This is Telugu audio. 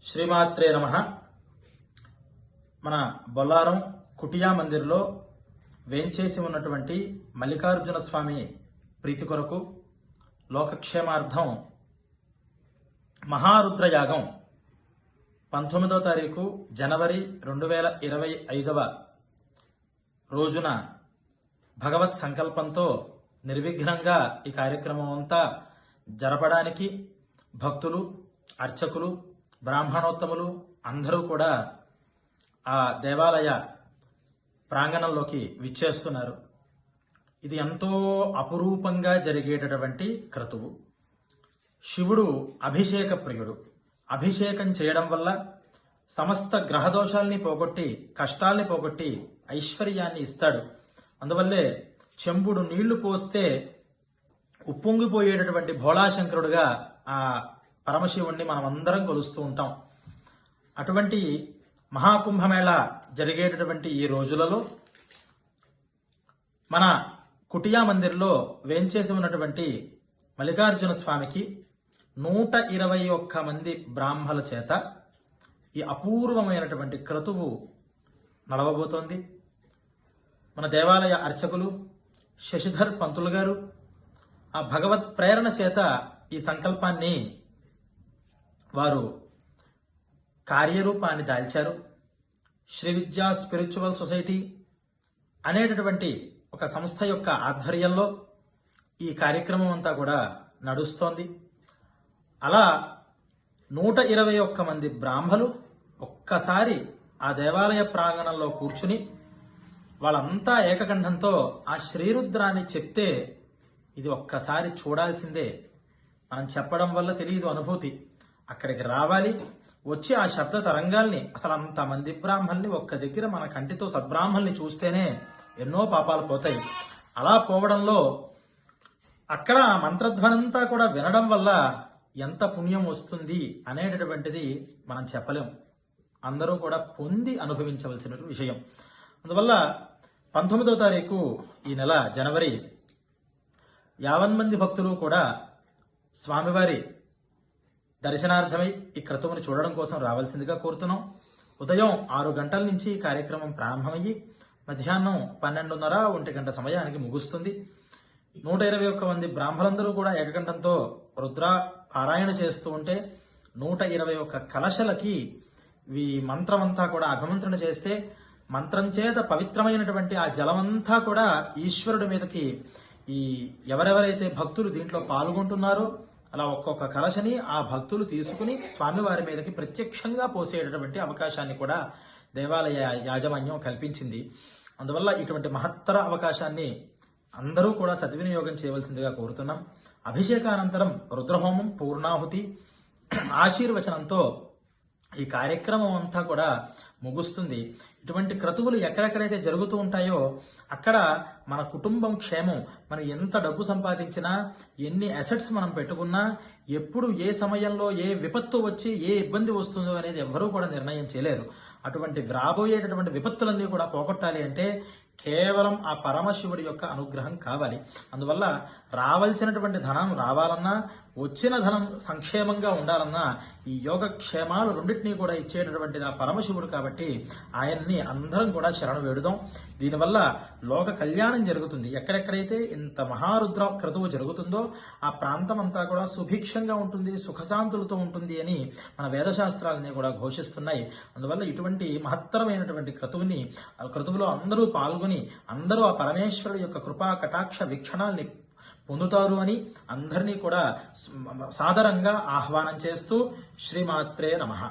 శ్రీమాత్రే నమః. మన బొల్లారం కుటియా మందిర్లో వేంచేసి ఉన్నటువంటి మల్లికార్జున స్వామి ప్రీతి కొరకు లోకక్షేమార్థం మహారుద్రయాగం 19వ తారీఖు జనవరి 2025 రోజున భగవత్ సంకల్పంతో నిర్విఘ్నంగా ఈ కార్యక్రమం అంతా జరపడానికి భక్తులు, అర్చకులు, బ్రాహ్మణోత్తములు అందరూ కూడా ఆ దేవాలయ ప్రాంగణంలోకి విచ్చేస్తున్నారు. ఇది ఎంతో అపురూపంగా జరిగేటటువంటి క్రతువు. శివుడు అభిషేక ప్రియుడు. అభిషేకం చేయడం వల్ల సమస్త గ్రహదోషాల్ని పోగొట్టి, కష్టాల్ని పోగొట్టి ఐశ్వర్యాన్ని ఇస్తాడు. అందువల్లే చెంబుడు నీళ్లు పోస్తే ఉప్పొంగిపోయేటటువంటి భోళాశంకరుడుగా ఆ పరమశివుణ్ణి మనం అందరం కొలుస్తూ ఉంటాం. అటువంటి మహాకుంభమేళ జరిగేటటువంటి ఈ రోజులలో మన కుటియా మందిర్లో వేంచేసి ఉన్నటువంటి మల్లికార్జున స్వామికి 121 మంది బ్రాహ్మల చేత ఈ అపూర్వమైనటువంటి క్రతువు నడవబోతోంది. మన దేవాలయ అర్చకులు శశిధర్ పంతులు గారు ఆ భగవత్ ప్రేరణ చేత ఈ సంకల్పాన్ని వారు కార్యరూపాన్ని దాల్చారు. శ్రీ విద్యా స్పిరిచువల్ సొసైటీ అనేటటువంటి ఒక సంస్థ యొక్క ఆధ్వర్యంలో ఈ కార్యక్రమం అంతా కూడా నడుస్తోంది. అలా 121 మంది బ్రాహ్మలు ఒక్కసారి ఆ దేవాలయ ప్రాంగణంలో కూర్చుని వాళ్ళంతా ఏకకంఠంతో ఆ శ్రీరుద్రాన్ని చెప్తే ఇది ఒక్కసారి చూడాల్సిందే. మనం చెప్పడం వల్ల తెలియదు అనుభూతి. అక్కడికి రావాలి, వచ్చి ఆ శబ్ద తరంగాల్ని, అసలు అంతమంది బ్రాహ్మల్ని ఒక్క దగ్గర మన కంటితో సద్బ్రాహ్మల్ని చూస్తేనే ఎన్నో పాపాలు పోతాయి. అలా పోవడంలో అక్కడ మంత్రధ్వనంతా కూడా వినడం వల్ల ఎంత పుణ్యం వస్తుంది అనేటటువంటిది మనం చెప్పలేం. అందరూ కూడా పొంది అనుభవించవలసిన విషయం. అందువల్ల 19వ తారీఖు ఈ నెల జనవరి 50 మంది భక్తులు కూడా స్వామివారి దర్శనార్థమై ఈ క్రతువుని చూడడం కోసం రావాల్సిందిగా కోరుతున్నాం. ఉదయం 6 గంటల నుంచి ఈ కార్యక్రమం ప్రారంభమయ్యి మధ్యాహ్నం 12:30-1 గంట సమయానికి ముగుస్తుంది. 121 మంది బ్రాహ్మలందరూ కూడా ఏకకంఠంతో రుద్ర పారాయణ చేస్తూ ఉంటే 121 కలశలకి ఈ మంత్రమంతా కూడా అభిమంత్రణ చేస్తే మంత్రం చేత పవిత్రమైనటువంటి ఆ జలమంతా కూడా ఈశ్వరుడి మీదకి ఈ ఎవరెవరైతే భక్తులు దీంట్లో పాల్గొంటున్నారో అలా ఒక్కొక్క కలశని ఆ భక్తులు తీసుకుని స్వామివారి మీదకి ప్రత్యక్షంగా పోసేటటువంటి అవకాశాన్ని కూడా దేవాలయ యాజమాన్యం కల్పించింది. అందువల్ల ఇటువంటి మహత్తర అవకాశాన్ని అందరూ కూడా సద్వినియోగం చేయవలసిందిగా కోరుతున్నాం. అభిషేకానంతరం రుద్రహోమం, పూర్ణాహుతి, ఆశీర్వచనంతో ఈ కార్యక్రమం అంతా కూడా ముగుస్తుంది. ఇటువంటి క్రతువులు ఎక్కడెక్కడైతే జరుగుతూ ఉంటాయో అక్కడ మన కుటుంబం క్షేమం, మనం ఎంత డబ్బు సంపాదించినా, ఎన్ని అసెట్స్ మనం పెట్టుకున్నా, ఎప్పుడు ఏ సమయంలో ఏ విపత్తు వచ్చి ఏ ఇబ్బంది వస్తుందో అనేది ఎవ్వరూ కూడా నిర్ణయం చేయలేరు. అటువంటి రాబోయేటటువంటి విపత్తులన్నీ కూడా పోగొట్టాలి అంటే కేవలం ఆ పరమశివుడి యొక్క అనుగ్రహం కావాలి. అందువల్ల రావాల్సినటువంటి ధనం రావాలన్నా, వచ్చిన ధనం సంక్షేమంగా ఉండాలన్నా ఈ యోగక్షేమాలు రెండింటినీ కూడా ఇచ్చేటటువంటిది ఆ పరమశివుడు కాబట్టి ఆయన్ని అందరం కూడా శరణు వేడుదాం. దీనివల్ల లోక కళ్యాణం జరుగుతుంది. ఎక్కడెక్కడైతే ఇంత మహారుద్ర క్రతువు జరుగుతుందో ఆ ప్రాంతం అంతా కూడా సుభిక్షంగా ఉంటుంది, సుఖశాంతులతో ఉంటుంది అని మన వేదశాస్త్రాలన్నీ కూడా ఘోషిస్తున్నాయి. అందువల్ల ఇటువంటి మహత్తరమైనటువంటి క్రతువులో అందరూ పాల్గొని అందరూ ఆ పరమేశ్వరుడు యొక్క కృపా కటాక్ష వీక్షణాల్ని పొందుతారు అని అందరినీ కూడా సాదరంగా ఆహ్వానం చేస్తూ శ్రీమాత్రే నమః.